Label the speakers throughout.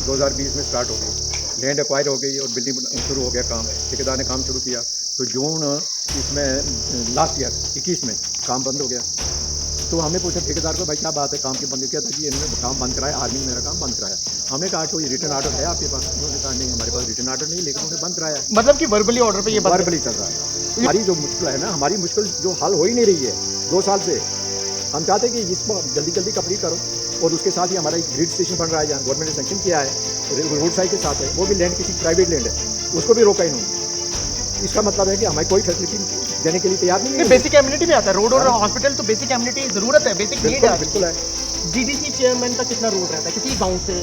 Speaker 1: 2020 में स्टार्ट हो गई, लैंड एक्वायर हो गई और बिल्डिंग शुरू हो गया काम, ठेकेदार ने काम शुरू किया। तो जून इसमें लास्ट ईयर 21 में काम बंद हो गया। तो हमने पूछा ठेकेदार को, भाई क्या बात है, काम की बंद किया था जी, इन्होंने काम बंद कराया, आर्मी ने मेरा काम बंद कराया। हमने कहा कोई रिटर्न ऑर्डर है आपके पास? उन्होंने कहा नहीं, हमारे पास रिटर्न ऑर्डर नहीं, लेकिन उन्होंने बंद कराया।
Speaker 2: मतलब कि वर्बली ऑर्डर पे ये
Speaker 1: वर्बली चल रहा है। हमारी जो मुश्किल है ना, हमारी मुश्किल जो हल हो ही नहीं रही है 2 साल से। हम चाहते हैं कि इसको जल्दी जल्दी कंप्लीट करो, और उसके साथ ही हमारा एक ग्रिड स्टेशन बन रहा है जहाँ गवर्नमेंट ने सेंक्शन किया है, रोड साइड के साथ है, वो भी लैंड किसी प्राइवेट लैंड है, उसको भी रोका इन्होंने। इसका मतलब है कि हमें कोई फैसिलिटी देने के लिए तैयार नहीं है।
Speaker 2: बेसिक एम्यूनिटी में आता है रोड और हॉस्पिटल, तो बेसिक एम्यूनिटी जरूरत है, बेसिक नीड है।
Speaker 1: बिल्कुल है।
Speaker 2: डीडीसी चेयरमैन का कितना रोल रहता है किसी गांव से,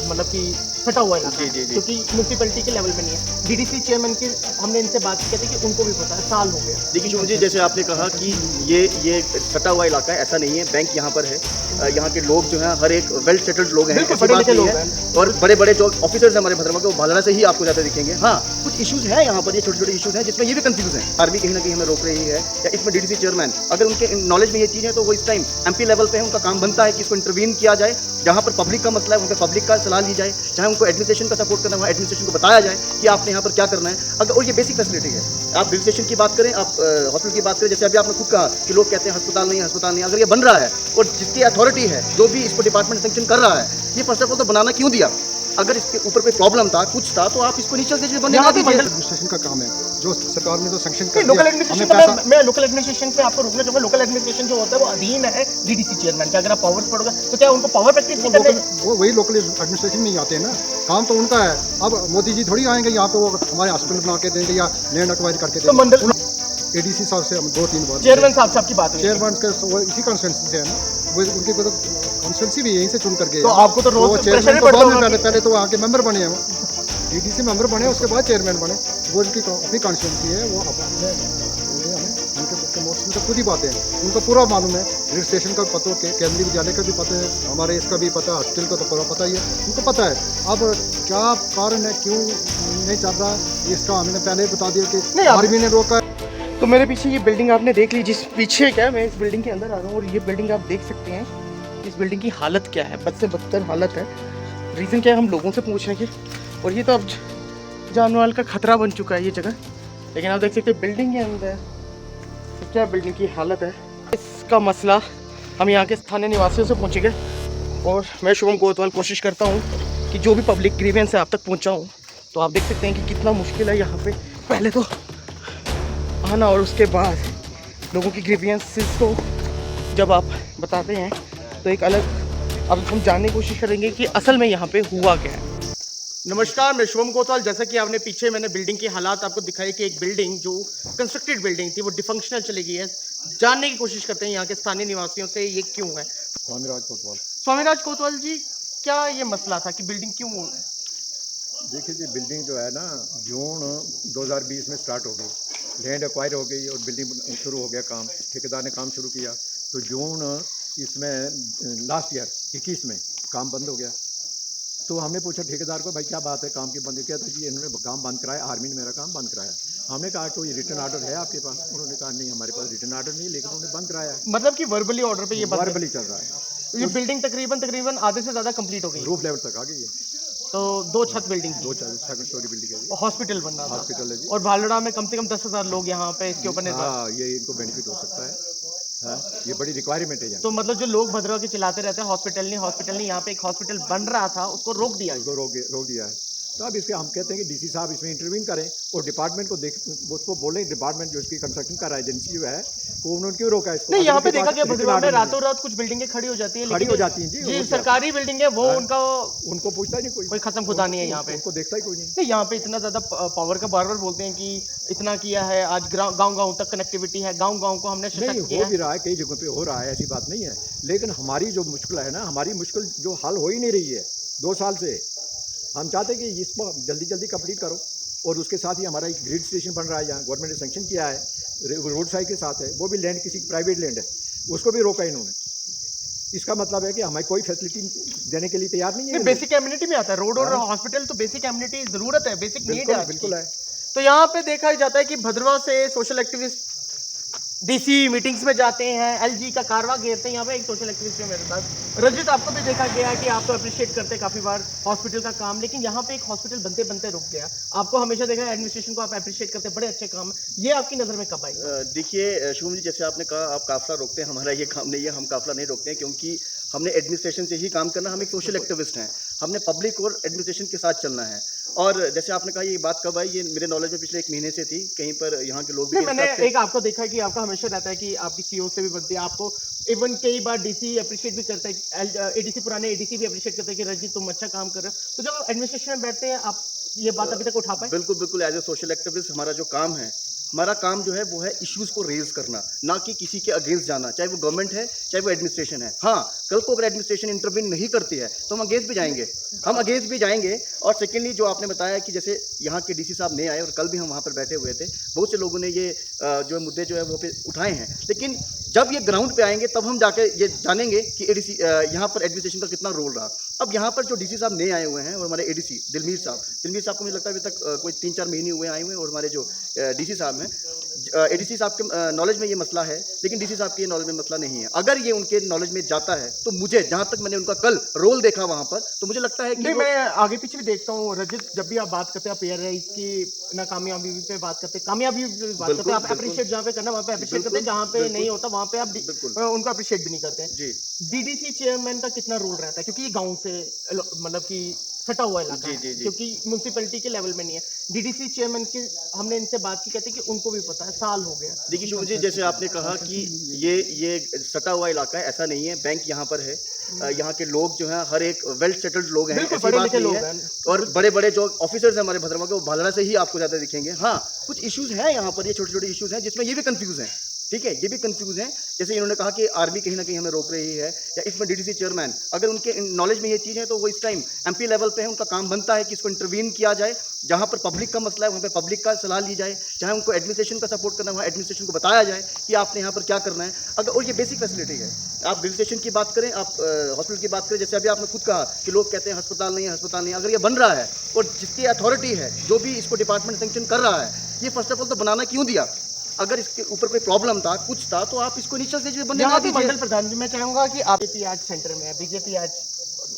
Speaker 2: मतलब कि सटा हुआ इलाका है, क्योंकि म्यूनसिपैलिटी के लेवल में नहीं है। डीडीसी चेयरमैन की हमने इनसे बात की थी कि उनको भी पता है, साल हो गया।
Speaker 3: देखिए शुभम जी, जैसे आपने कहा कि ये सटा हुआ इलाका है, ऐसा नहीं है। बैंक यहाँ पर है, यहाँ के लोग जो हैं हर एक वेल सेटल्ड लोग हैं, ऐसी बात नहीं है। और बड़े बड़े जो ऑफिसर्स हैं हमारे भद्रमा के, वो भालना से ही आपको ज़्यादा दिखेंगे। हाँ, कुछ इश्यूज हैं यहाँ पर, ये छोटे छोटे इश्यूज हैं जिसमें ये भी कंफ्यूज है। आर्मी कहीं ना कहीं हमें रोक रही है, या इसमें डीडीसी चेयरमैन अगर उनके नॉलेज में ये चीज़ है तो वो इस टाइम एमपी लेवल पे है, उनका काम बनता है कि इसको इंटरवीन किया जाए। जहाँ पर पब्लिक का मसला है वहाँ पर पब्लिक का सलाह ली जाए, चाहे उनको एडमिनिस्ट्रेशन का सपोर्ट करना है वहाँ एडमिनिस्ट्रेशन को बताया जाए कि आपने यहाँ पर क्या करना है। अगर और ये बेसिक फैसिलिटी है, आप रेल स्टेशन की बात करें, आप हॉस्पिटल की बात करें, जैसे अभी आपने खुद कहा कि लोग कहते हैं अस्पताल नहीं, अस्पताल नहीं। अगर ये बन रहा है और जिसकी अथॉरिटी है, जो भी इसको डिपार्टमेंट सेंक्शन कर रहा है, ये फर्स्ट ऑफ ऑल तो बनाना क्यों दिया? अगर इसके ऊपर कोई प्रॉब्लम था, कुछ था, तो आप इसको नीचे से बनने ना दीजिए।
Speaker 1: एडमिनिस्ट्रेशन का काम है, जो सरकार ने तो सेंक्शन कर
Speaker 2: लोकल
Speaker 1: दिया।
Speaker 2: एडमिनिस्ट्रेशन, मैं लोकल एडमिनिस्ट्रेशन पे आपको रोकना चाहूंगा। लोकल एडमिनिस्ट्रेशन जो होता है वो अधीन है डीडीसी चेयरमैन के। अगर आप पावर पड़ोगे तो क्या उनको पावर प्रैक्टिस नहीं करने?
Speaker 1: वो वही लोकल एडमिनिस्ट्रेशन में ही आते हैं ना, काम तो उनका है। अब मोदी जी थोड़ी आएंगे यहाँ पे वो हमारे हॉस्पिटल बना के देंगे या लैंड एक्वायर करके
Speaker 2: तो
Speaker 1: देंगे।
Speaker 2: मंडल
Speaker 1: एडीसी साहब से हम 2-3 बार,
Speaker 2: चेयरमैन साहब से आपकी बात हुई?
Speaker 1: चेयरमैन के वो इसी कॉन्स्टिट्यूंसी से है ना, वो उनकी तो कॉन्स्टिट्यूंसी भी यहीं से चुन करके।
Speaker 2: तो आपको तो रोज प्रेशर ही पड़ता होगा।
Speaker 1: पहले तो वहाँ के मेंबर बने हैं, डीडीसी मेंबर बने, उसके बाद चेयरमैन बने। वो उनकी अपनी कॉन्स्टिट्यूंसी है, वो अपने उनके मोशन से खुद ही बातें हैं, उनको पूरा मालूम है। रेल स्टेशन का पता है, केंद्रीय विद्यालय का भी पता है, हमारे इसका भी पता है, हॉस्पिटल का तो पूरा पता ही है, उनको पता है। अब क्या कारण है, क्यों नहीं चल रहा, इसका हमने पहले ही बता दिया कि आर्मी ने रोका।
Speaker 2: तो मेरे पीछे ये बिल्डिंग आपने देख ली, जिस पीछे क्या मैं इस बिल्डिंग के अंदर आ रहा हूँ, और ये बिल्डिंग आप देख सकते हैं इस बिल्डिंग की हालत क्या है, बद से बदतर हालत है। रीज़न क्या है हम लोगों से पूछ रहे हैं, और ये तो अब जानमाल का खतरा बन चुका है ये जगह। लेकिन आप देख सकते हैं बिल्डिंग के अंदर तो क्या बिल्डिंग की हालत है। इसका मसला हम यहाँ के स्थानीय निवासियों से पूछेंगे, और मैं शुभम कोतवाल कोशिश करता हूँ कि जो भी पब्लिक ग्रीवेंस है आप तक पहुँचाऊँ। तो आप देख सकते हैं कि कितना मुश्किल है यहाँ पे पहले तो आना, और उसके बाद लोगों की ग्रीवियंसेस को जब आप बताते हैं तो एक अलग, अब हम जानने की कोशिश करेंगे कि असल में यहाँ पे हुआ क्या है। नमस्कार, मैं शुभम कोतवाल। जैसा कि आपने पीछे मैंने बिल्डिंग की हालात आपको दिखाई कि एक बिल्डिंग जो कंस्ट्रक्टेड बिल्डिंग थी वो डिफंक्शनल चली गई है। जानने की कोशिश करते हैं यहाँ के स्थानीय निवासियों से ये क्यों है।
Speaker 1: स्वामीराज कोतवाल।
Speaker 2: स्वामीराज कोतवाल जी, क्या ये मसला था कि बिल्डिंग क्यों?
Speaker 1: देखिए जी, बिल्डिंग जो है ना, जून 2020 में स्टार्ट हो गई, लैंड एक्वायर हो गई और बिल्डिंग शुरू हो गया काम, ठेकेदार ने काम शुरू किया। तो जून इसमें लास्ट ईयर 21 में काम बंद हो गया। तो हमने पूछा ठेकेदार को, भाई क्या बात है, काम की बंद किया था जी, इन्होंने काम बंद कराया, आर्मी ने मेरा काम बंद कराया। हमने कहा कोई रिटर्न ऑर्डर है आपके पास? उन्होंने कहा नहीं, हमारे पास रिटर्न ऑर्डर नहीं, लेकिन उन्होंने बंद कराया है।
Speaker 2: मतलब कि वर्बली ऑर्डर पे ये
Speaker 1: वर्बली चल रहा है।
Speaker 2: ये बिल्डिंग तकरीबन आधे से ज़्यादा कंप्लीट हो गई,
Speaker 1: रूफ लेवल तक आ गई है।
Speaker 2: तो 2 छत बिल्डिंग,
Speaker 1: 2 सेकंड स्टोरी बिल्डिंग है,
Speaker 2: हॉस्पिटल बन रहा था।
Speaker 1: हॉस्पिटल है जी।
Speaker 2: और भालड़ा में कम से कम 10,000 लोग यहाँ पे इसके ऊपर निर्भर।
Speaker 1: हाँ, ये इनको बेनिफिट हो सकता है। हाँ, ये बड़ी रिक्वायरमेंट है।
Speaker 2: तो मतलब जो लोग भद्रवा के चिल्लाते रहते हैं हॉस्पिटल नहीं, यहाँ पे एक हॉस्पिटल बन रहा था, उसको रोक दिया।
Speaker 1: उसको रोक दिया है। तो अब इसके हम कहते हैं कि डीसी साहब इसमें इंटरवीन करें और डिपार्टमेंट को उसको बोले, डिपार्टमेंट जो इसकी कंस्ट्रक्शन कर रहा है एजेंसी जो है, वो उन्होंने क्यों रोका है इसको?
Speaker 2: नहीं, यहाँ पे देखा गया भद्रवा में रातों रात कुछ बिल्डिंगें खड़ी हो जाती है,
Speaker 1: खड़ी हो जाती हैं
Speaker 2: जी सरकारी बिल्डिंग है वो,
Speaker 1: उनको पूछता ही नहीं कोई
Speaker 2: खत्म खुदा नहीं है यहाँ पे,
Speaker 1: उनको देखता ही कोई नहीं।
Speaker 2: नहीं, यहाँ पे इतना ज़्यादा पावर का बार बोलते हैं कि इतना किया है, आज गाँव तक कनेक्टिविटी है, गाँव को हमने
Speaker 1: नहीं हो भी रहा है, कई जगहों पे हो रहा है, ऐसी बात नहीं है। लेकिन हमारी जो मुश्किल है ना, हमारी मुश्किल जो हल हो ही नहीं रही है 2 साल से। हम चाहते हैं कि इसको जल्दी जल्दी कंप्लीट करो, और उसके साथ ही हमारा एक ग्रिड स्टेशन बन रहा है जहाँ गवर्नमेंट ने सेंक्शन किया है, रोड साइड के साथ है, वो भी लैंड किसी प्राइवेट लैंड है, उसको भी रोका इन्होंने। इसका मतलब है कि हमें कोई फैसिलिटी देने के लिए तैयार नहीं है।
Speaker 2: बेसिक एम्यूनिटी में आता है रोड और हॉस्पिटल, तो बेसिक एम्यूनिटी जरूरत है, बेसिक नीड है।
Speaker 1: बिल्कुल है।
Speaker 2: तो यहाँ पे देखा जाता है कि भद्रवा से सोशल एक्टिविस्ट डीसी मीटिंग्स में जाते हैं, एलजी का कारवा घेरते हैं। यहाँ पे एक सोशल एक्टिविस्ट है मेरे साथ। रजत, आपको भी देखा गया कि आप तो अप्रिशिएट करते हैं काफ़ी बार हॉस्पिटल का काम, लेकिन यहाँ पे एक हॉस्पिटल बनते बनते रुक गया। आपको हमेशा देखा है एडमिनिस्ट्रेशन को आप अप्रिशिएट करते हैं, बड़े अच्छे काम है। ये आपकी नज़र में कब आई?
Speaker 3: देखिए शुभम जी, जैसे आपने कहा आप काफिला रोकते हैं, हमारा ये काम नहीं है, हम काफिला नहीं रोकते हैं क्योंकि हमने एडमिनिस्ट्रेशन से ही काम करना, हम एक सोशल एक्टिविस्ट हैं, हमने पब्लिक और एडमिनिस्ट्रेशन के साथ चलना है। और जैसे आपने कहा ये बात कब आई, ये मेरे नॉलेज में पिछले 1 महीने से थी, कहीं पर यहाँ के लोग भी
Speaker 2: मैंने एक आपको देखा है कि आपका हमेशा रहता है कि आपकी सीओ से भी बनती है, आपको इवन कई बार डीसी अप्रिशिएट भी करता है, एडीसी पुराने एडीसी भी अप्रिशिएट करते हैं कि रजत तुम अच्छा काम कर रहे हो। तो जब एडमिनिस्ट्रेशन में बैठते हैं आप ये बात अभी तक उठा पाए?
Speaker 3: बिल्कुल बिल्कुल, एज ए सोशल एक्टिविस्ट हमारा जो काम है, हमारा काम जो है वो है इश्यूज़ को रेज करना, ना कि किसी के अगेंस्ट जाना, चाहे वो गवर्नमेंट है चाहे वो एडमिनिस्ट्रेशन है। हाँ, कल को अगर एडमिनिस्ट्रेशन इंटरवीन नहीं करती है तो हम अगेंस्ट भी जाएंगे, और सेकेंडली जो आपने बताया कि जैसे यहाँ के डीसी साहब नए आए और कल भी हम वहाँ पर बैठे हुए थे, बहुत से लोगों ने ये जो मुद्दे जो है वो पे उठाए हैं, लेकिन जब ये ग्राउंड पे आएंगे तब हम जाके ये जानेंगे कि एडीसी यहाँ पर एडमिनिस्ट्रेशन का कितना रोल रहा। अब यहाँ पर जो डीसी साहब नए आए हुए हैं और हमारे एडीसी दिलमीर साहब को मुझे लगता है अभी तक कोई 3-4 महीने हुए आए हुए हैं, और हमारे जो डीसी साहब हैं, एडीसी साहब के नॉलेज में ये मसला है, लेकिन डीसी साहब के नॉलेज में मसला नहीं है। अगर ये उनके नॉलेज में जाता है तो मुझे, जहाँ तक मैंने उनका कल रोल देखा वहाँ पर, तो मुझे लगता है कि
Speaker 2: नहीं, मैं आगे पीछे भी देखता हूँ रजत, जब भी आप बात करते हैं आप एयरराइज की नाकामयाबी पे बात करते हैं, कामयाबी पे बात करते हैं, आप अप्रिशिएट जहाँ पे करना वहाँ पे अप्रिशिएट करते हैं, जहाँ पे नहीं होता वहाँ पे आप उनको अप्रिशिएट भी नहीं करते हैं।
Speaker 3: जी,
Speaker 2: डीडीसी चेयरमैन का कितना रोल रहता है, क्योंकि ये गाँव से मतलब कि सटा हुआ इलाका है, क्योंकि म्यूनसिपैलिटी के लेवल में नहीं है। डीडीसी चेयरमैन की हमने इनसे बात की, कहते हैं कि उनको भी पता है, साल हो गया।
Speaker 3: देखिए शुभ जी, जैसे आपने कहा कि ये सटा हुआ इलाका है, ऐसा नहीं है, बैंक यहाँ पर है, यहाँ के लोग जो हैं हर एक वेल सेटल्ड लोग हैं, ऐसी बात नहीं है। और बड़े बड़े जो ऑफिसर्स हैं हमारे भद्रमा के, वो भालड़ा से ही आपको ज़्यादा दिखेंगे। हाँ, कुछ इश्यूज़ हैं यहाँ पर, ये छोटे छोटे इश्यूज़ हैं जिसमें ये भी कंफ्यूज हैं, ठीक है, ये भी कंफ्यूज हैं। जैसे इन्होंने कहा कि आर्मी कहीं ना कहीं हमें रोक रही है, या इसमें डीडीसी चेयरमैन अगर उनके नॉलेज में ये चीज़ है तो वो इस टाइम एमपी लेवल पे है, उनका काम बनता है कि इसको इंटरवीन किया जाए, जहाँ पर पब्लिक का मसला है वहाँ पे पब्लिक का सलाह ली जाए, चाहे उनको एडमिनिस्ट्रेशन का सपोर्ट करना है वहाँ एडमिनिस्ट्रेशन को बताया जाए कि आपने यहाँ पर क्या करना है। अगर, और ये बेसिक फैसिलिटी है, आप रेल स्टेशन की बात करें, आप हॉस्पिटल की बात करें, जैसे अभी आपने खुद कहा कि लोग कहते हैं अस्पताल नहीं है, अस्पताल नहीं है, अगर ये बन रहा है और जिसकी अथॉरिटी है, जो भी इसको डिपार्टमेंट सेंक्शन कर रहा है, ये फर्स्ट ऑफ ऑल तो बनाना क्यों दिया? अगर इसके ऊपर कोई प्रॉब्लम था, कुछ था, तो आप इसको इनिशियल स्टेज में बनने ना दीजिए।
Speaker 2: मंडल प्रधान जी, मैं चाहूंगा कि आप बीजेपी आज सेंटर में है, बीजेपी आज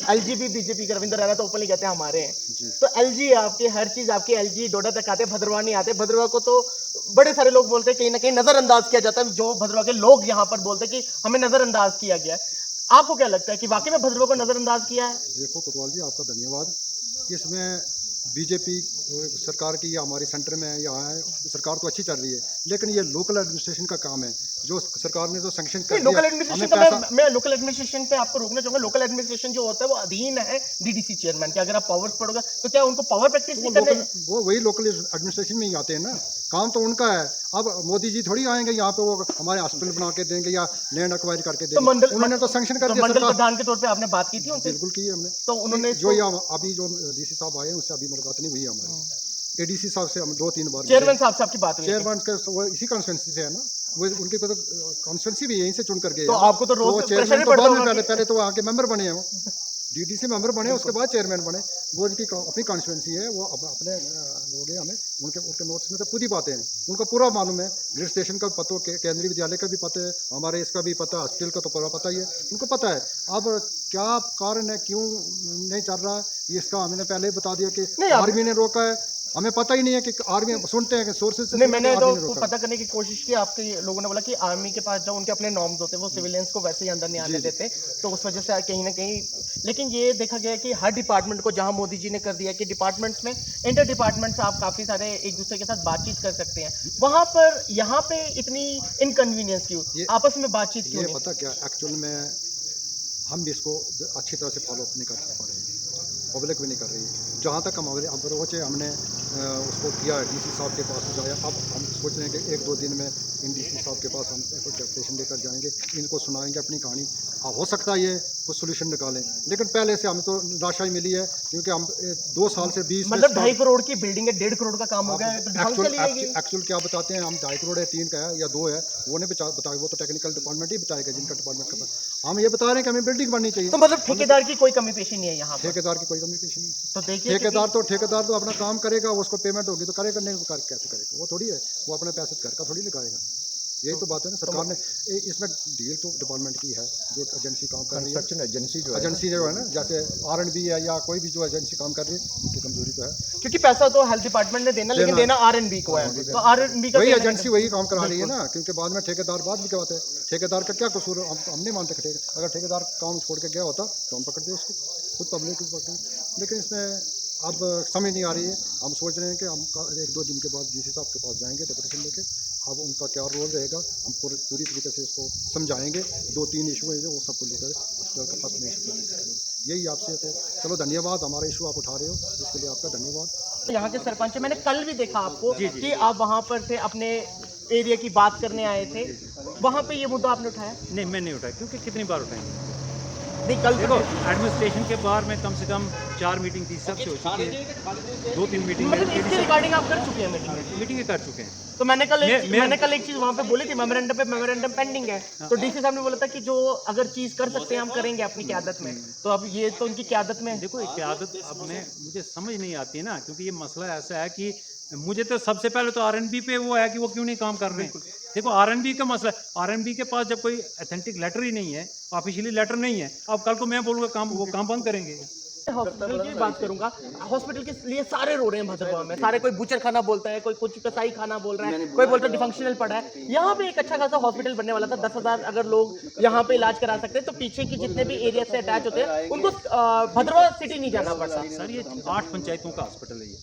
Speaker 2: एलजी भी बीजेपी का, रविंद्र राणा तो ओपनली कहते हैं हमारे हैं, तो एलजी आपके हर चीज आपके एलजी डोडा तक आते हैं, भद्रवा नहीं आते। भद्रवा को तो बड़े सारे लोग बोलते हैं कहीं ना कहीं नजरअंदाज किया जाता है, जो भद्रवा के लोग यहाँ पर बोलते हैं कि हमें नजरअंदाज किया गया है। आपको क्या लगता है कि वाकई में भद्रवा को नजरअंदाज किया है?
Speaker 4: देखो कोतवाल जी, आपका धन्यवाद। इसमें बीजेपी सरकार की या हमारी सेंटर में है, यहाँ है, सरकार तो अच्छी चल रही है, लेकिन ये लोकल एडमिनिस्ट्रेशन का काम है, जो सरकार ने जो सैंक्शन कर
Speaker 2: लोकल
Speaker 4: दिया,
Speaker 2: एडमिनिस्ट्रेशन
Speaker 4: हमें पैसा,
Speaker 2: मैं लोकल एडमिनिस्ट्रेशन पे आपको रोकना चाहूंगा। लोकल एडमिनिस्ट्रेशन जो होता है वो अधीन है डीडीसी चेयरमैन के। अगर आप पावर्स पढ़ोगे तो क्या उनको पावर प्रैक्टिस नहीं करने?
Speaker 4: वो वही लोकल एडमिनिस्ट्रेशन में ही आते हैं ना, काम तो उनका है। अब मोदी जी थोड़ी आएंगे यहाँ पे वो हमारे हॉस्पिटल बना के देंगे या लैंड एक्वायर करके देंगे, उन्होंने तो सैंक्शन कर दिया।
Speaker 2: मंडल प्रधान के तौर पे आपने बात की थी उनसे?
Speaker 4: बिल्कुल की है हमने,
Speaker 2: तो उन्होंने
Speaker 4: जो अभी जो डीसी साहब आए हैं उनसे अभी मुलाकात नहीं हुई है हमारी। एडीसी साहब से हम 2-3 बार,
Speaker 2: चेयरमैन साहब से आपकी बात हुई?
Speaker 4: चेयरमैन का वो इसी कॉन्स्टिट्यूंसी से है ना, वो उनकी तो कॉन्स्टिट्यूंसी भी यहीं से चुन करके,
Speaker 2: तो आपको तो रोज प्रेशर नहीं पड़ता होगा?
Speaker 4: पहले तो वहाँ के मेंबर बने हैं, वो डीडीसी मेंबर बने, उसके बाद चेयरमैन बने। वो उनकी अपनी कॉन्स्टिट्यूंसी है, वो अपने लोग हैं, हमें उनके नोट्स में तो खुद ही बातें हैं, उनको पूरा मालूम है। ग्रिड स्टेशन का पता, केंद्रीय विद्यालय का भी पता है, हमारे इसका भी पता है, हॉस्पिटल का तो पूरा पता ही है, उनको पता है। अब क्या कारण है, क्यों नहीं चल रहा है, इसका हमने पहले ही बता दिया कि आर्मी ने रोका है। हमें पता ही नहीं है कि आर्मी, सुनते हैं कि सोर्सेज
Speaker 2: नहीं, मैंने तो पता करने की कोशिश की, आपके लोगों ने बोला कि आर्मी के पास जाओ, उनके अपने नॉर्म्स होते हैं, वो सिविलियंस को वैसे ही अंदर नहीं आने देते, तो उस वजह से कहीं ना कहीं। लेकिन ये देखा गया कि हर डिपार्टमेंट को, जहां मोदी जी ने कर दिया कि डिपार्टमेंट्स में इंटर डिपार्टमेंट्स आप काफ़ी सारे एक दूसरे के साथ बातचीत कर सकते हैं, वहाँ पर यहाँ पे इतनी इनकन्वीनियंस क्यों, आपस में बातचीत क्यों?
Speaker 4: ये पता क्या, एक्चुअल में हम भी इसको अच्छी तरह से फॉलो अप नहीं कर पा रहे हैं, पब्लिक भी नहीं कर रही है। जहाँ तक हमारे अप्रोच है, हमने उसको किया है, डीसी साहब के पास जाया। अब हम सोच रहे हैं कि 1-2 दिन में इन डीसी साहब के पास हम डेपुटेशन लेकर जाएंगे, इनको सुनाएंगे अपनी कहानी। हो सकता है ये कुछ सोल्यूशन निकालें, लेकिन पहले से हमें तो निराशा ही मिली है, क्योंकि हम 2 साल से 20
Speaker 2: मतलब 2.5 करोड़ की बिल्डिंग है, 1.5 करोड़ का काम हो गया है, तो
Speaker 4: एक्चुअल क्या बताते हैं हम, 2.5 करोड़ है, 3 का है या 2 है, वो नहीं बताया, वो तो टेक्निकल डिपार्टमेंट ही बताएगा, जिनका डिपार्टमेंट का। हम ये बता रहे हैं कि हमें बिल्डिंग बननी चाहिए।
Speaker 2: तो मतलब ठेकेदार की कोई कमी पेशी नहीं है यहाँ?
Speaker 4: ठेकेदार की कोई कमी पेशी नहीं।
Speaker 2: तो देखिए,
Speaker 4: ठेकेदार तो अपना काम करेगा, उसको पेमेंट होगी तो करेगा, नहीं तो कैसे करेगा? वो थोड़ी है, वो अपने पैसे घर का थोड़ी लगाएगा। यही तो बात है ना, सरकार ने इसमें डील तो डिपार्टमेंट की है, जो एजेंसी काम कर रही है,
Speaker 1: कंस्ट्रक्शन एजेंसी जो है
Speaker 4: एजेंसी जो है ना, जैसे R&B है या कोई भी जो एजेंसी काम कर रही है, उनकी कमजोरी तो है।
Speaker 2: क्योंकि पैसा तो हेल्थ डिपार्टमेंट ने देना, लेकिन देना R&B को है, तो R&B का
Speaker 4: वही
Speaker 2: कहना है
Speaker 4: एजेंसी वही काम करा रही है ना, क्योंकि बाद में ठेकेदार बाद में क्या होता है, ठेकेदार का क्या कसूर है, हम नहीं मानते कि अगर ठेकेदार काम छोड़ के गया होता तो हम पकड़ते उसको, खुद पब्लिक को पकड़ते, लेकिन इसमें अब समझ नहीं आ रही है। हम सोच रहे हैं कि हम 1-2 दिन के बाद DC साहब के पास जाएंगे डेपुटेशन लेके, अब उनका क्या रोल रहेगा हम पूरी तरीके से इसको समझाएंगे। 2-3 इशू है जो वो सबको लेकर हॉस्पिटल का फर्स्ट इशू करेंगे, यही आपसे। तो चलो धन्यवाद, हमारा इशू आप उठा रहे हो, इसके लिए आपका धन्यवाद।
Speaker 2: यहाँ के सरपंच, मैंने कल भी देखा आपको कि आप वहाँ पर थे, अपने एरिया की बात करने आए थे, वहाँ पे ये मुद्दा आपने उठाया?
Speaker 5: नहीं, मैं नहीं उठाया, क्योंकि कितनी बार उठाएंगे।
Speaker 2: नहीं, कल
Speaker 5: देखो, एडमिनिस्ट्रेशन के बाहर में कम से कम 4 मीटिंग थी, सबसे हो चुकी है, 2-3 मीटिंग
Speaker 2: मतलब इसके रिगार्डिंग आप कर चुके हैं
Speaker 5: मीटिंगें कर चुके हैं।
Speaker 2: तो मैंने कल एक चीज वहाँ पे बोली थी, मेमोरेंडम पेंडिंग है, तो DC साहब ने बोला था कि जो अगर चीज कर सकते हैं हम करेंगे अपनी क़यादत में, तो अब ये तो उनकी क़यादत में है।
Speaker 5: देखो, एक क़यादत अब मुझे समझ नहीं आती है ना, क्योंकि ये मसला ऐसा है कि मुझे तो सबसे पहले तो R&B पे वो है कि वो क्यों नहीं काम कर रहे हैं। देखो, R&B का मसला है, R&B के पास जब कोई ऑथेंटिक लेटर ही नहीं है, ऑफिशियली लेटर नहीं है, अब कल को मैं बोलूँगा वो काम बंद करेंगे।
Speaker 2: हॉस्पिटल की बात करूंगा, हॉस्पिटल के लिए सारे रो रहे हैं भद्रवाह में, सारे, कोई बुचर खाना बोलता है, कोई कुछ कसाई खाना बोल रहा है, कोई बोलता है डिफंक्शनल पड़ा है। यहाँ पे एक अच्छा खासा हॉस्पिटल बनने वाला था, 10,000 अगर लोग यहाँ पे इलाज करा सकते हैं तो पीछे की जितने भी एरिया से अटैच होते हैं उनको भद्रवाह सिटी नहीं जाना पड़ता।
Speaker 5: सर, ये 8 पंचायतों का हॉस्पिटल है, ये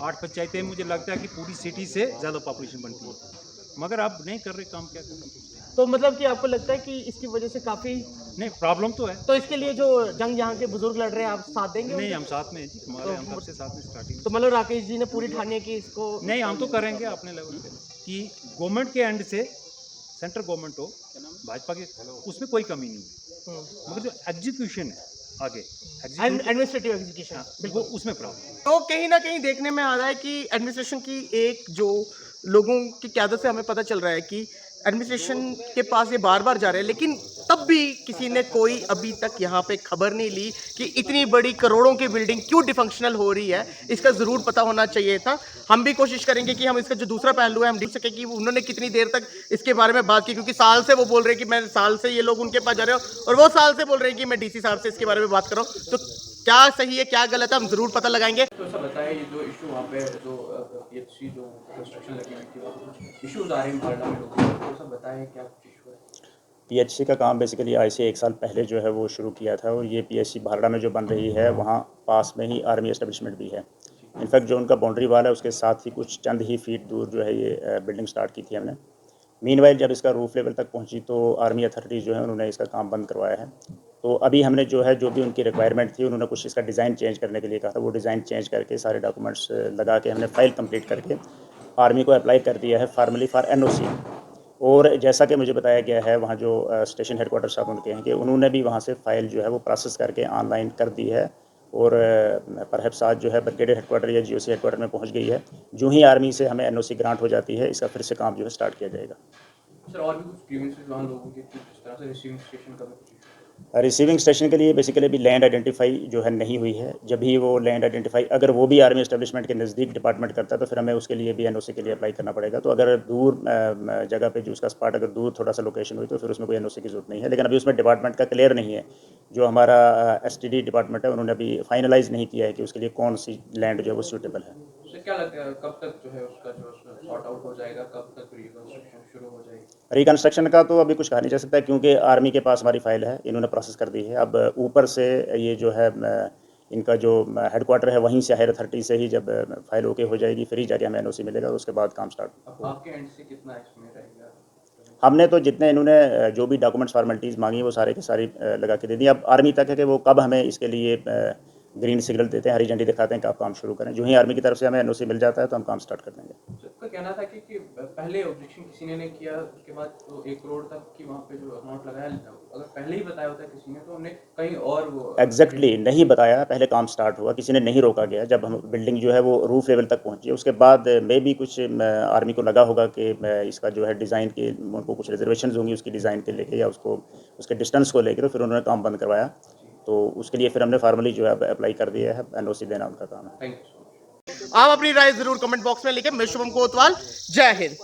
Speaker 5: 8 पंचायतें मुझे लगता है कि पूरी सिटी से ज़्यादा पॉपुलेशन बनती है, मगर आप नहीं कर रहे काम, क्या करें।
Speaker 2: तो मतलब कि आपको लगता है कि इसकी वजह से काफी
Speaker 5: नहीं, प्रॉब्लम तो है।
Speaker 2: तो इसके लिए जो जंग यहाँ के बुजुर्ग लड़ रहे हैं, आप साथ देंगे?
Speaker 5: नहीं, हम साथ में हैं जी, हमारे हम सबसे साथ में स्टार्टिंग।
Speaker 2: तो मतलब राकेश जी ने पूरी ठानी है कि इसको
Speaker 5: नहीं, हम तो करेंगे अपने लेवल पे, कि गवर्नमेंट के एंड से, सेंट्रल गवर्नमेंट हो, भाजपा के, उसमें कोई कमी नहीं है, मगर जो एग्जीक्यूशन है आगे,
Speaker 2: एडमिनिस्ट्रेटिव एग्जीक्यूशन,
Speaker 5: बिल्कुल उसमें प्रॉब्लम।
Speaker 2: तो कहीं ना कहीं देखने में आ रहा है कि एडमिनिस्ट्रेशन की एक जो लोगों की क़यादत से हमें पता चल रहा है कि एडमिनिस्ट्रेशन के पास ये बार बार जा रहे हैं, लेकिन तब भी किसी ने कोई अभी तक यहाँ पे खबर नहीं ली कि इतनी बड़ी करोड़ों की बिल्डिंग क्यों डिफंक्शनल हो रही है। इसका ज़रूर पता होना चाहिए था। हम भी कोशिश करेंगे कि हम इसका जो दूसरा पहलू है हम देख सकें कि उन्होंने कितनी देर तक इसके बारे में बात की, क्योंकि साल से वो बोल रहे हैं कि मैं साल से ये लोग उनके पास जा रहे हो और वो साल से बोल रहे हैं कि मैं DC साहब से इसके बारे में बात कर रहा हूँ। तो क्या सही है क्या गलत है हम ज़रूर पता लगाएंगे।
Speaker 6: तो सब बताए, ये जो इशू वहाँ पे जो PHC जो कंस्ट्रक्शन लगी हुई थी, कुछ इश्यूज आ रहे हैं भारत में लोगों को, तो सब बताए क्या कुछ इशू है।
Speaker 7: PHC का काम बेसिकली आज से 1 साल पहले जो है वो शुरू किया था, और ये PHC भारड़ा में जो बन रही है वहाँ पास में ही आर्मी एस्टेब्लिशमेंट भी है। इनफैक्ट जो उनका बाउंड्री वाल है उसके साथ ही कुछ चंद ही फीट दूर जो है ये बिल्डिंग स्टार्ट की थी हमने। मीनवाइल जब इसका रूफ लेवल तक पहुंची तो आर्मी अथॉरिटीज़ जो है उन्होंने इसका काम बंद करवाया है। तो अभी हमने जो है जो भी उनकी रिक्वायरमेंट थी, उन्होंने कुछ इसका डिज़ाइन चेंज करने के लिए कहा था, वो डिज़ाइन चेंज करके सारे डॉक्यूमेंट्स लगा के हमने फ़ाइल कंप्लीट करके आर्मी को अप्लाई कर दिया है फॉर्मली फॉर NOC। और जैसा कि मुझे बताया गया है वहाँ जो स्टेशन हेडक्वार्टर साहब उनके हैं कि उन्होंने भी वहाँ से फ़ाइल जो है वो प्रोसेस करके ऑनलाइन कर दी है, और परहैप्स आज जो है ब्रिगेडियर हेडक्वार्टर या GOC हेडक्वार्टर में पहुँच गई है। जो ही आर्मी से हमें NOC ग्रांट हो जाती है, इसका फिर से काम जो है स्टार्ट किया जाएगा।
Speaker 6: सर, और भी कुछ ग्रीवेंसेस वहाँ लोगों के जिस तरह से रिसीविंग स्टेशन का भी कुछ
Speaker 7: रिसीविंग स्टेशन के लिए बेसिकली अभी लैंड आइडेंटिफाई जो है नहीं हुई है। जब भी वो लैंड आइडेंटिफाई अगर वो भी आर्मी एस्टेब्लिशमेंट के नज़दीक डिपार्टमेंट करता है तो फिर हमें उसके लिए भी NOC के लिए अप्लाई करना पड़ेगा। तो अगर दूर जगह पे जो उसका स्पॉट अगर दूर थोड़ा सा लोकेशन हुई तो फिर उसमें कोई NOC की जरूरत नहीं है। लेकिन अभी उसमें डिपार्टमेंट का क्लियर नहीं है, जो हमारा STD डिपार्टमेंट है उन्होंने अभी फाइनलाइज़ नहीं किया है कि उसके लिए कौन सी लैंड जो है वो सूटेबल है।
Speaker 6: उससे क्या लगता है कब तक जो है उसका जो सॉर्ट आउट हो जाएगा, कब तक रिकंस्ट्रक्शन शुरू हो जाएगी?
Speaker 7: रिकंस्ट्रक्शन का तो अभी कुछ कहा नहीं जा सकता, क्योंकि आर्मी के पास हमारी फ़ाइल है, इन्होंने प्रोसेस कर दी है। अब ऊपर से ये जो है इनका जो हेडक्वार्टर है वहीं से हायर अथॉरिटी से ही जब फाइल ओके हो जाएगी फिर ही जाके हमें NOC मिलेगा, उसके बाद काम स्टार्ट
Speaker 6: अब आपके एंड से कितना एस्टिमेट रहेगा?
Speaker 7: हमने तो जितने इन्होंने जो भी डॉक्यूमेंट्स फॉर्मेलिटीज़ मांगी वो सारे की सारी लगा के दे दी। अब आर्मी तक है कि वो कब हमें इसके लिए ग्रीन सिग्नल देते हैं, हरी झंडी दिखाते हैं कि आप काम शुरू करें। जो ही आर्मी की तरफ से हमें NOC मिल जाता है तो हम काम स्टार्ट कर देंगे।
Speaker 6: सबका कहना था कि पहले ऑब्जेक्शन किसी ने नहीं किया, उसके बाद तो 1 करोड़ तक की वहाँ पे जो अमाउंट लगाया, अगर पहले ही बताया होता किसी ने तो हमने कहीं और वो
Speaker 7: एग्जैक्टली नहीं बताया, पहले काम स्टार्ट हुआ, किसी ने नहीं रोका गया। जब हम बिल्डिंग जो है वो रूफ लेवल तक पहुंची उसके बाद में भी कुछ आर्मी को लगा होगा कि इसका जो है डिज़ाइन के उनको कुछ रिजर्वेशन होंगी उसकी डिज़ाइन के लेके या उसको उसके डिस्टेंस को लेकर, तो फिर उन्होंने काम बंद करवाया। तो उसके लिए फिर हमने फार्मली जो है अप्लाई कर दिया है, NOC देना उनका काम है।
Speaker 6: Thank you.
Speaker 2: आप अपनी राय जरूर कमेंट बॉक्स में लिखें। मैं शुभम कोतवाल, जय हिंद।